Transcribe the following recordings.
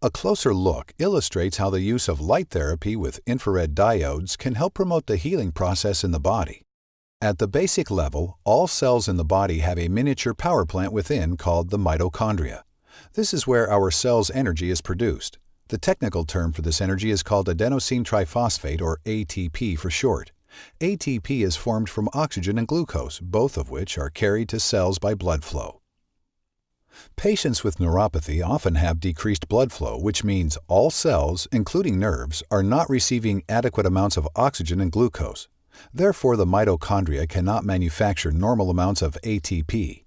A closer look illustrates how the use of light therapy with infrared diodes can help promote the healing process in the body. At the basic level, all cells in the body have a miniature power plant within called the mitochondria. This is where our cell's energy is produced. The technical term for this energy is called adenosine triphosphate, or ATP for short. ATP is formed from oxygen and glucose, both of which are carried to cells by blood flow. Patients with neuropathy often have decreased blood flow, which means all cells, including nerves, are not receiving adequate amounts of oxygen and glucose. Therefore, the mitochondria cannot manufacture normal amounts of ATP.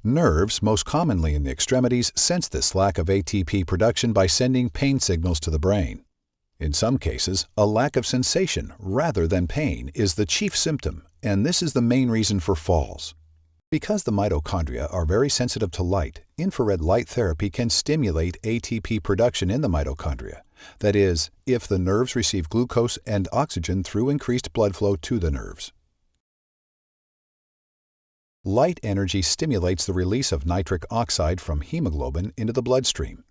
Nerves, most commonly in the extremities, sense this lack of ATP production by sending pain signals to the brain. In some cases, a lack of sensation rather than pain is the chief symptom, and this is the main reason for falls. Because the mitochondria are very sensitive to light, infrared light therapy can stimulate ATP production in the mitochondria. That is, if the nerves receive glucose and oxygen through increased blood flow to the nerves. Light energy stimulates the release of nitric oxide from hemoglobin into the bloodstream.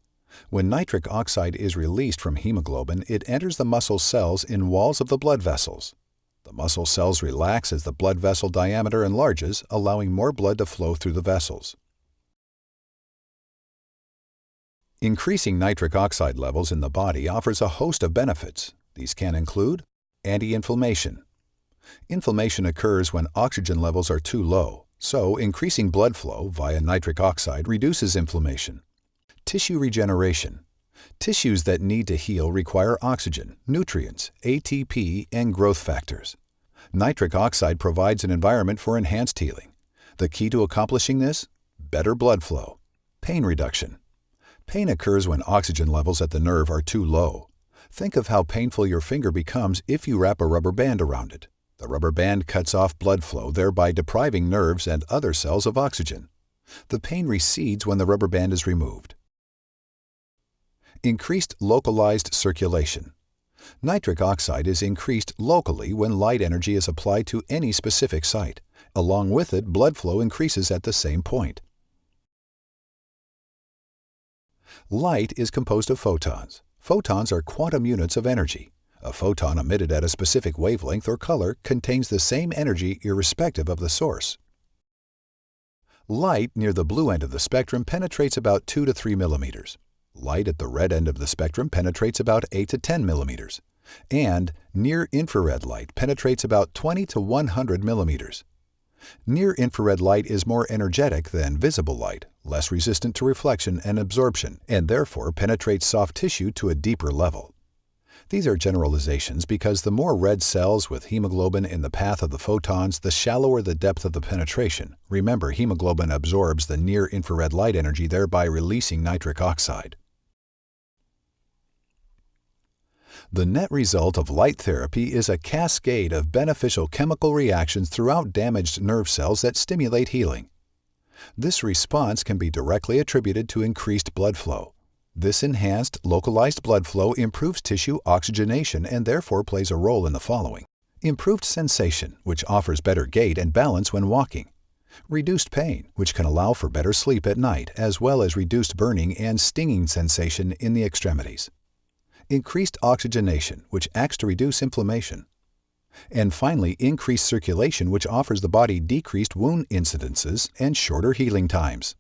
When nitric oxide is released from hemoglobin, it enters the muscle cells in walls of the blood vessels. The muscle cells relax as the blood vessel diameter enlarges, allowing more blood to flow through the vessels. Increasing nitric oxide levels in the body offers a host of benefits. These can include anti-inflammation. Inflammation occurs when oxygen levels are too low, so increasing blood flow via nitric oxide reduces inflammation. Tissue regeneration. Tissues that need to heal require oxygen, nutrients, ATP, and growth factors. Nitric oxide provides an environment for enhanced healing. The key to accomplishing this? Better blood flow. Pain reduction. Pain occurs when oxygen levels at the nerve are too low. Think of how painful your finger becomes if you wrap a rubber band around it. The rubber band cuts off blood flow, thereby depriving nerves and other cells of oxygen. The pain recedes when the rubber band is removed. Increased localized circulation. Nitric oxide is increased locally when light energy is applied to any specific site. Along with it, blood flow increases at the same point. Light is composed of photons. Photons are quantum units of energy. A photon emitted at a specific wavelength or color contains the same energy irrespective of the source. Light near the blue end of the spectrum penetrates about 2 to 3 millimeters. Light at the red end of the spectrum penetrates about 8 to 10 millimeters. And near-infrared light penetrates about 20 to 100 millimeters. Near-infrared light is more energetic than visible light, less resistant to reflection and absorption, and therefore penetrates soft tissue to a deeper level. These are generalizations because the more red cells with hemoglobin in the path of the photons, the shallower the depth of the penetration. Remember, hemoglobin absorbs the near-infrared light energy, thereby releasing nitric oxide. The net result of light therapy is a cascade of beneficial chemical reactions throughout damaged nerve cells that stimulate healing. This response can be directly attributed to increased blood flow. This enhanced, localized blood flow improves tissue oxygenation and therefore plays a role in the following: improved sensation, which offers better gait and balance when walking; reduced pain, which can allow for better sleep at night, as well as reduced burning and stinging sensation in the extremities; increased oxygenation, which acts to reduce inflammation; and finally, increased circulation, which offers the body decreased wound incidences and shorter healing times.